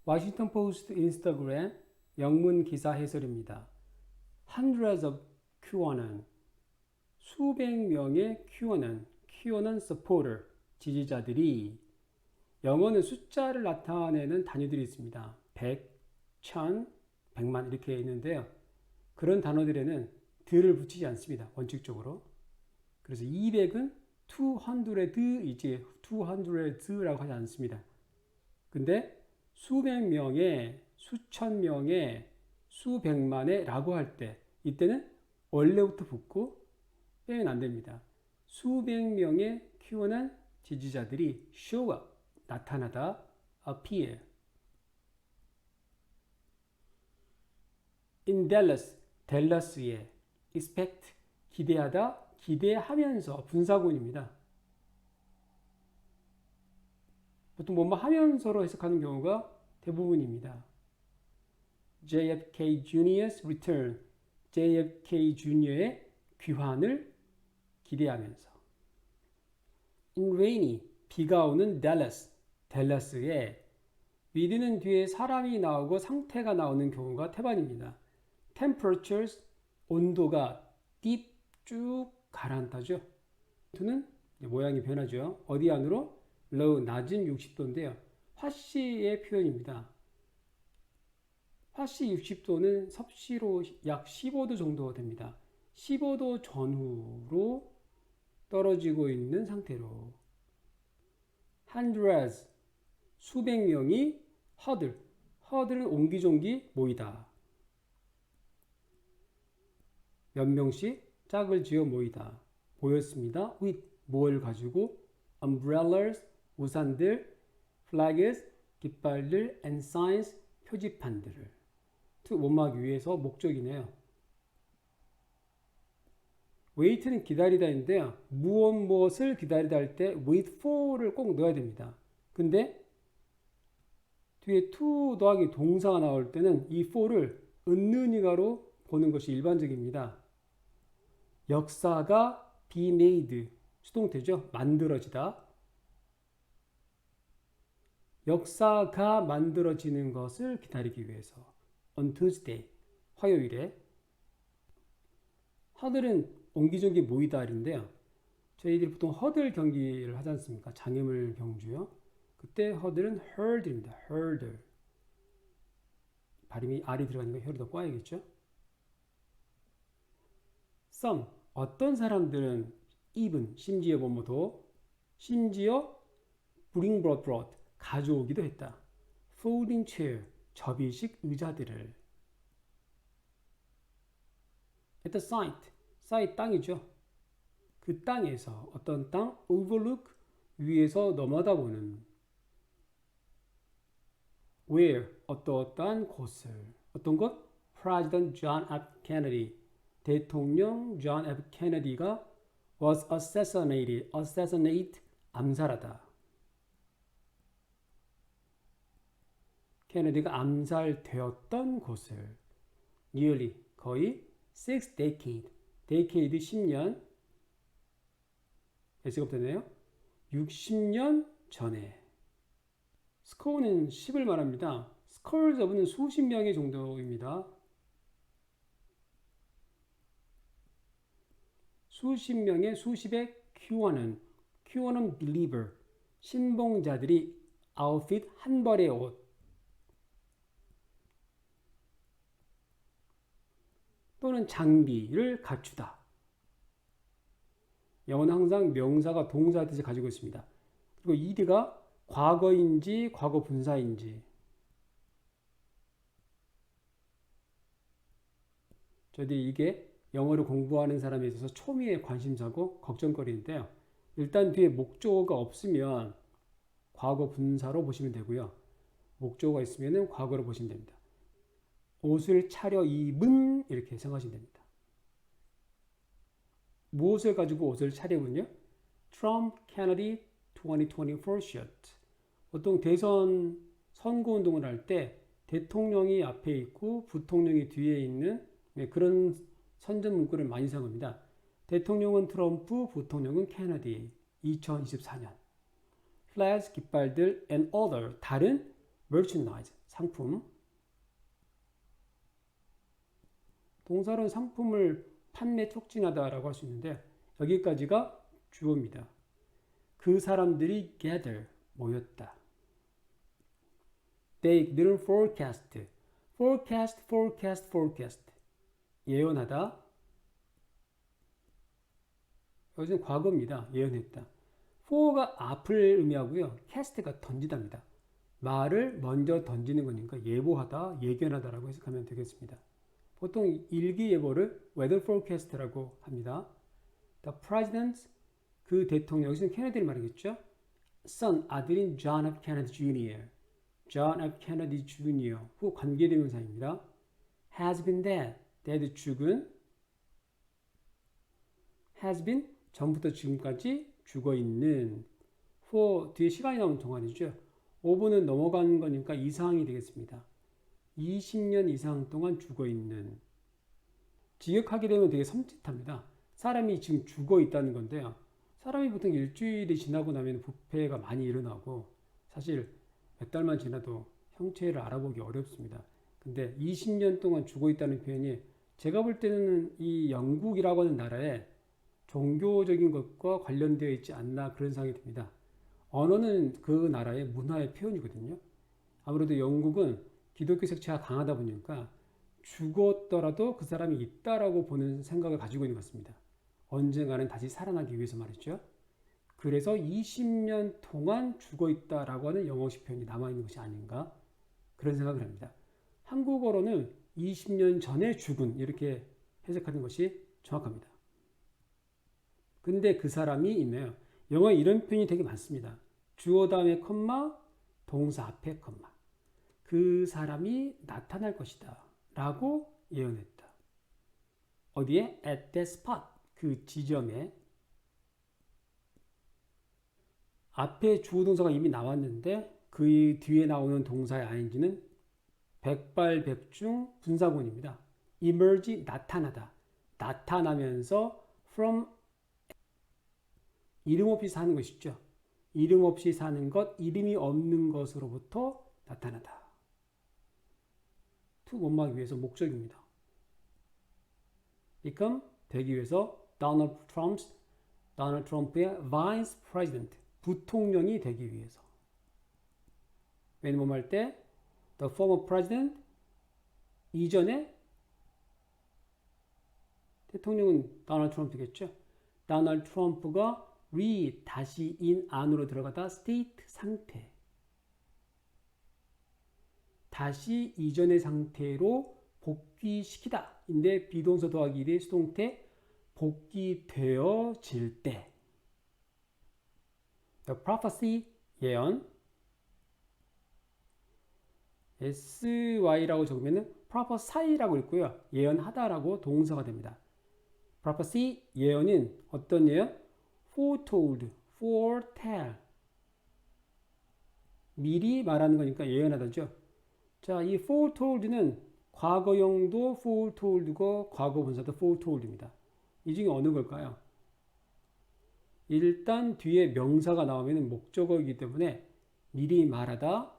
워싱턴 포스트 인스타그램 영문 기사 해설입니다. Hundreds of QAnon 수백 명의 QAnon supporter 지지자들이 영어는 숫자를 나타내는 단위들이 있습니다. 100, 1000, 100만 이렇게 있는데요. 그런 단어들에는 들을 붙이지 않습니다. 원칙적으로. 그래서 200은 200이지 200라고 하지 않습니다. 근데 수백 명의, 수천 명의, 수백만의 라고 할 때 이때는 원래부터 붙고 빼면 안 됩니다. 수백 명의 QAnon 지지자들이 show up, 나타나다, appear. In Dallas, 댈러스에 expect, 기대하다, 기대하면서 분사구문입니다. 보통 뭐뭐 하면서로 해석하는 경우가 대부분입니다. JFK Jr.'s return, JFK Jr.의 귀환을 기대하면서. In rainy, 비가 오는 Dallas, 댈러스에 with는 뒤에 사람이 나오고 상태가 나오는 경우가 태반입니다. Temperatures, 온도가 deep, 쭉 가라앉다죠. 는 모양이 변하죠. 어디 안으로? low, 낮은 60도인데요. 화씨의 표현입니다. 화씨 60도는 섭씨로 약 15도 정도 됩니다. 15도 전후로 떨어지고 있는 상태로. Hundreds, 수백 명이 huddle은 옹기종기 모이다. 몇 명씩 짝을 지어 모이다. 모였습니다. with, 뭘 가지고? umbrellas, 우산들, flags, 깃발들, and signs, 표지판들을. 원막 위에서 목적이네요. wait는 기다리다인데요. 무엇을 기다리다 할 때 wait for를 꼭 넣어야 됩니다. 근데 뒤에 to 더하기 동사가 나올 때는 이 for를 은는이가로 보는 것이 일반적입니다. 역사가 be made, 수동태죠. 만들어지다. 역사가 만들어지는 것을 기다리기 위해서. On Tuesday, 화요일에. 허들은 옹기종기 모이다인데요. 저희들이 보통 허들 경기를 하지 않습니까? 장애물 경주요. 그때 허들은 herd입니다. herder. 발음이 R이 들어가는 거 혀를 더 꽈야겠죠? some, 어떤 사람들은 even, 심지어 뭐뭐도, 심지어 bring brought, 가져오기도 했다. folding chair, 접이식 의자들을. at the site, 땅이죠. 그 땅에서 어떤 땅, overlook, 위에서 넘어다보는. where, 어떠한 곳을. 어떤 곳? President John F. Kennedy, 대통령 존 F. 케네디가 was assassinate, 암살하다. 케네디가 암살되었던 곳을. nearly, 거의 6 decade, 10년, S가 되네요. 60년 전에. score는 10을 말합니다. scores of는 수십 명의 정도입니다. 수십 명의 수십의 QAnon believer, 신봉자들이 outfit, 한 벌의 옷. 또는 장비를 갖추다. 영어는 항상 명사가 동사 뜻을 가지고 있습니다. 그리고 이드가 과거인지 과거 분사인지. 저희들이 이게 영어를 공부하는 사람에 있어서 초미의 관심사고 걱정거리인데요. 일단 뒤에 목적어가 없으면 과거 분사로 보시면 되고요. 목적어가 있으면 과거로 보시면 됩니다. 옷을 차려 입은 이렇게 생각하시면 됩니다. 무엇을 가지고 옷을 차려입은요? Trump Kennedy 2024 shirt. 보통 대선 선거운동을 할 때 대통령이 앞에 있고 부통령이 뒤에 있는 그런 선전 문구를 많이 사용합니다. 대통령은 트럼프, 부통령은 케네디. 2024년. flags, 깃발들, and other, 다른 merchandise, 상품. 동사로는 상품을 판매 촉진하다라고 할 수 있는데 여기까지가 주어입니다. 그 사람들이 gather 모였다. They didn't forecast. forecast. 예언하다. 여기서는 과거입니다. 예언했다. for가 앞을 의미하고요. cast가 던지다입니다. 말을 먼저 던지는 거니까 예보하다, 예견하다라고 해석하면 되겠습니다. 보통 일기예보를 weather forecast라고 합니다. The president, 그 대통령, 여기서는 케네디를 말하겠죠. son, 아들인 John F. Kennedy Jr. John F. Kennedy Jr. 후 관계대명사입니다. has been dead, 죽은. has been, 전부터 지금까지 죽어있는. for, 뒤에 시간이 나오는 동안이죠. 5분은 넘어간 거니까 이상이 되겠습니다. 20년 이상 동안 죽어있는. 직역하게 되면 되게 섬찟합니다. 사람이 지금 죽어있다는 건데요. 사람이 보통 일주일이 지나고 나면 부패가 많이 일어나고 사실 몇 달만 지나도 형체를 알아보기 어렵습니다. 근데 20년 동안 죽어있다는 표현이 제가 볼 때는 이 영국이라고 하는 나라에 종교적인 것과 관련되어 있지 않나 그런 생각이 듭니다. 언어는 그 나라의 문화의 표현이거든요. 아무래도 영국은 기독교 색채가 강하다 보니까 죽었더라도 그 사람이 있다라고 보는 생각을 가지고 있는 것 같습니다. 언젠가는 다시 살아나기 위해서 말이죠. 그래서 20년 동안 죽어있다라고 하는 영어식 표현이 남아있는 것이 아닌가 그런 생각을 합니다. 한국어로는 20년 전에 죽은 이렇게 해석하는 것이 정확합니다. 근데 그 사람이 있네요. 영어에 이런 표현이 되게 많습니다. 주어 다음에 컴마, 동사 앞에 컴마. 그 사람이 나타날 것이다 라고 예언했다. 어디에? at that spot. 그 지점에. 앞에 주어 동사가 이미 나왔는데 그 뒤에 나오는 동사의 ing는 백발백중 분사구문입니다. emerge, 나타나다. 나타나면서 from, 이름 없이 사는 것이죠. 이름 없이 사는 것, 이름이 없는 것으로부터 나타나다. to 원막이 위해서 목적입니다. become, 되기 위해서 Donald Trump의 vice president, 부통령이 되기 위해서. 왜냐면 할 때 the former president, 이전에 대통령은 도널드 트럼프겠죠. 도널드 트럼프가 다시 in, 안으로 들어가다 state, 상태. 다시 이전의 상태로 복귀시키다. 인데 비동사 더하기 1의 수동태 복귀되어질 때. The prophecy, 예언. sy라고 적으면 prophesy라고 읽고요. 예언하다라고 동사가 됩니다. prophecy, 예언은 어떤 예언? foretold, foretell. 미리 말하는 거니까 예언하다죠. 자, 이 foretold는 과거형도 foretold고 과거 분사도 foretold입니다. 이 중에 어느 걸까요? 일단 뒤에 명사가 나오면 목적어이기 때문에 미리 말하다,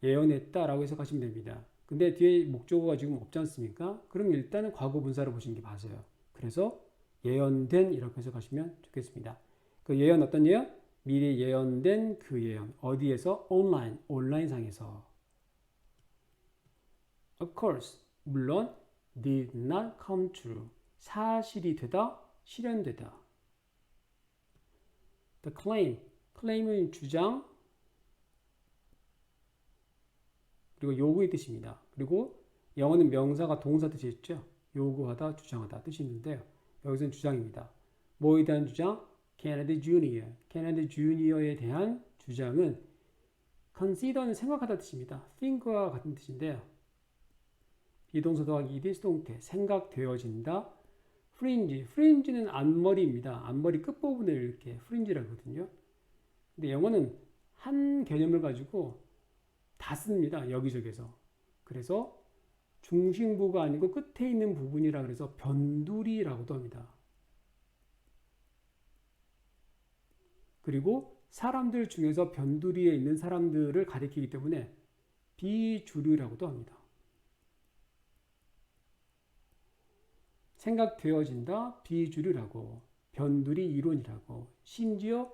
예언했다라고 해석하시면 됩니다. 근데 뒤에 목적어가 지금 없지 않습니까? 그럼 일단은 과거 분사를 보시는 게 맞아요. 그래서 예언된 이렇게 해석하시면 좋겠습니다. 그 예언 어떤 예언? 미리 예언된 그 예언. 어디에서? 온라인상에서. Of course, 물론 did not come true. 사실이 되다, 실현되다. The claim은 주장, 그리고 요구의 뜻입니다. 그리고 영어는 명사가 동사 뜻이 있죠. 요구하다, 주장하다 뜻이 있는데요. 여기서는 주장입니다. 뭐에 대한 주장? Kennedy Jr. Kennedy Jr.에 대한 주장은 consider는 생각하다 뜻입니다. think와 같은 뜻인데요. 비동사 더하기 1의 수동태, 생각되어진다. fringe는 앞머리입니다. 앞머리 끝부분을 이렇게 fringe라고 하거든요. 근데 영어는 한 개념을 가지고 다 씁니다. 여기저기서. 그래서 중심부가 아니고 끝에 있는 부분이라 그래서 변두리라고도 합니다. 그리고 사람들 중에서 변두리에 있는 사람들을 가리키기 때문에 비주류라고도 합니다. 생각되어진다, 비주류라고, 변두리 이론이라고, 심지어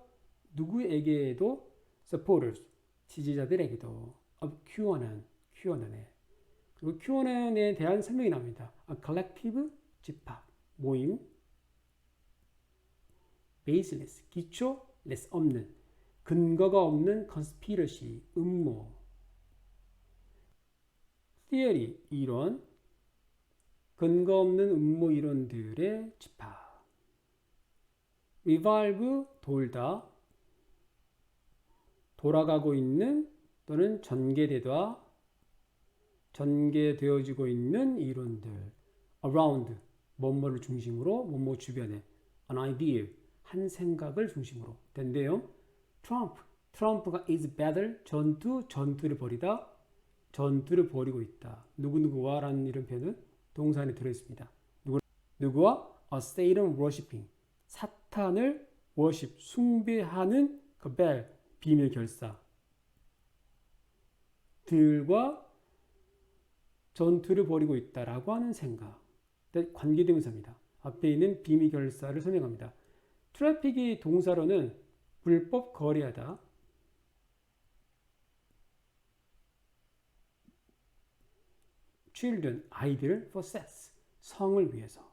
누구에게도 supporters, 지지자들에게도 of QAnon에 그리고 QAnon에 대한 설명이 나옵니다. A collective, 집합, 모임, baseless, 기초, less, 없는, 근거가 없는 conspiracy, 음모, theory, 이론, 근거 없는 음모 이론들의 집합, revolve, 돌다, 돌아가고 있는 또는 전개되어지고 있는 이론들, around, 뭐뭐를 중심으로, 뭐뭐 주변에, an idea, 한 생각을 중심으로 된대요. 트럼프가 is battle, 전투를 벌이다, 전투를 벌이고 있다. 누구누구와 라는 이런 표현은 동사 안에 들어있습니다. 누구와? a Satan worshipping, 사탄을 worship, 숭배하는 그 벨, 비밀 결사 들과 전투를 벌이고 있다라고 하는 생각, 관계대명사입니다. 앞에 있는 비밀 결사를 설명합니다. 트래픽이 동사로는 불법 거래하다, children, 아이들, for sex, 성을 위해서.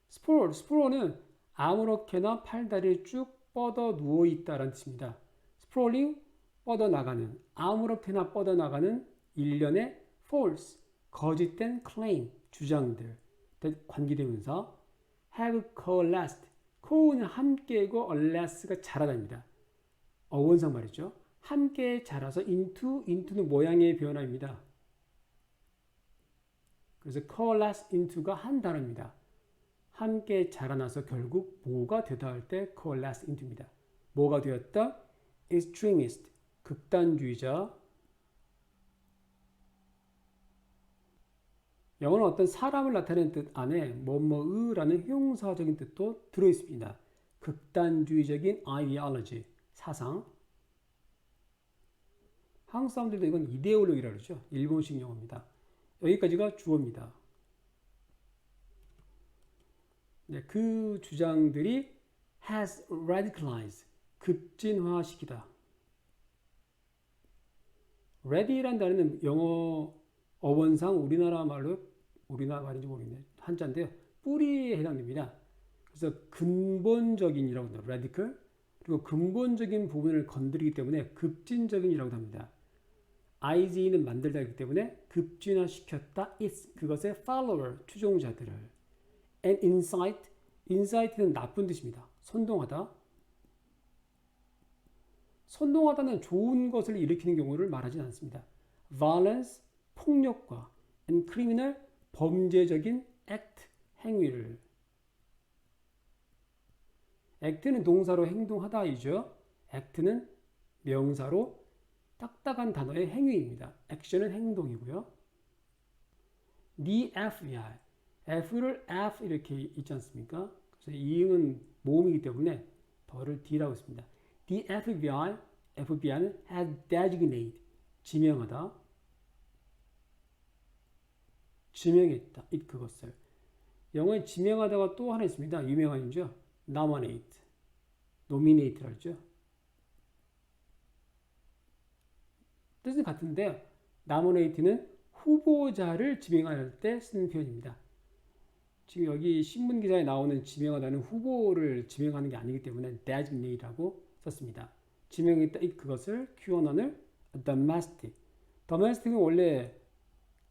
스프롤은 아무렇게나 팔다리를 쭉 뻗어 누워 있다라는 뜻입니다. 스프롤링, 뻗어나가는, 아무렇게나 뻗어나가는 일련의 false, 거짓된 claim, 주장들, 관계대명사. have coalesced, co는 함께고 ales가 자라답니다. 어원상 말이죠. 함께 자라서 into는 모양의 변화입니다. 그래서 coalesce into가 한 단어입니다. 함께 자라나서 결국 뭐가 되다 할 때 coalesce into입니다. 뭐가 되었다? extremist, 극단주의자. 영어는 어떤 사람을 나타내는 뜻 안에 뭐뭐의라는 형용사적인 뜻도 들어있습니다. 극단주의적인 ideology, 사상. 한국 사람들도 이건 이데올로기라고 그러죠. 일본식 용어입니다. 여기까지가 주어입니다. 네, 그 주장들이 has radicalized, 급진화시키다. ready란 단어는 영어 어원상 우리나라 말인지 모르겠네. 한자인데요. 뿌리에 해당됩니다. 그래서 근본적인이라고 합니다. radical. 그리고 근본적인 부분을 건드리기 때문에 급진적인이라고 합니다. IG는 만들다이기 때문에 급진화시켰다. is, 그것의 follower, 추종자들을. and insight는 나쁜 뜻입니다. 선동하다. 선동하다는 좋은 것을 일으키는 경우를 말하지 않습니다. violence, 폭력과 and criminal, 범죄적인 act, 행위를. act는 동사로 행동하다이죠. act는 명사로 딱딱한 단어의 행위입니다. action은 행동이고요. the FBI, F를 F 이렇게 있지 않습니까? 그래서 이응은 모음이기 때문에 더를 D라고 했습니다. The FBI는 has designated, 지명하다, 지명했다, 그것을. 영어에 지명하다가 또 하나 있습니다. 유명한이죠. nominate라고 하죠. 뜻은 같은데 nominate는 후보자를 지명할 때 쓰는 표현입니다. 지금 여기 신문 기사에 나오는 지명하다는 후보를 지명하는 게 아니기 때문에 designate라고 썼습니다. 지명했다, 그것을, QAnon을 domestic. domestic은 원래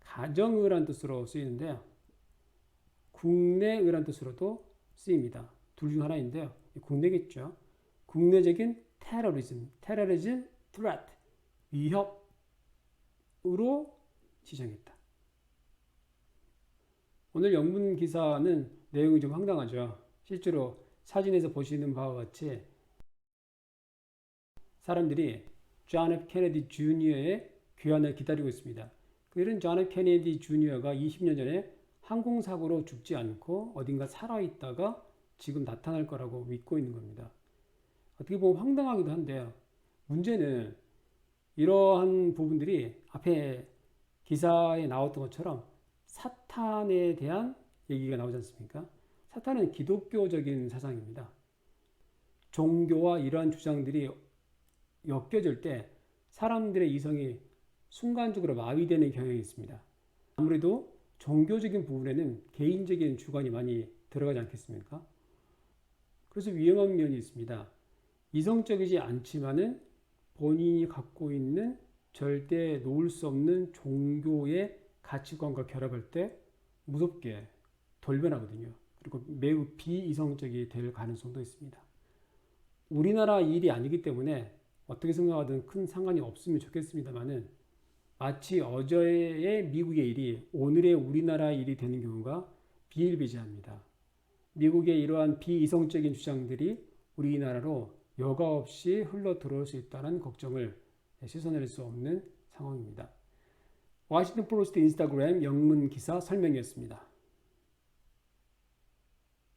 가정의란 뜻으로 쓰이는데요. 국내의란 뜻으로도 쓰입니다. 둘 중 하나인데요. 국내겠죠. 국내적인 terrorism, threat, 위협으로 지정했다. 오늘 영문 기사는 내용이 좀 황당하죠. 실제로 사진에서 보시는 바와 같이 사람들이 존 F 케네디 주니어의 귀환을 기다리고 있습니다. 이런 존 F 케네디 주니어가 20년 전에 항공사고로 죽지 않고 어딘가 살아있다가 지금 나타날 거라고 믿고 있는 겁니다. 어떻게 보면 황당하기도 한데요. 문제는 이러한 부분들이 앞에 기사에 나왔던 것처럼 사탄에 대한 얘기가 나오지 않습니까? 사탄은 기독교적인 사상입니다. 종교와 이러한 주장들이 엮여질 때 사람들의 이성이 순간적으로 마비되는 경향이 있습니다. 아무래도 종교적인 부분에는 개인적인 주관이 많이 들어가지 않겠습니까? 그래서 위험한 면이 있습니다. 이성적이지 않지만은 본인이 갖고 있는 절대 놓을 수 없는 종교의 가치관과 결합할 때 무섭게 돌변하거든요. 그리고 매우 비이성적이 될 가능성도 있습니다. 우리나라 일이 아니기 때문에 어떻게 생각하든 큰 상관이 없으면 좋겠습니다만은 마치 어제의 미국의 일이 오늘의 우리나라 일이 되는 경우가 비일비재합니다. 미국의 이러한 비이성적인 주장들이 우리나라로 여과 없이 흘러 들어올 수 있다는 걱정을 씻어낼 수 없는 상황입니다. 워싱턴 포스트 인스타그램 영문 기사 설명이었습니다.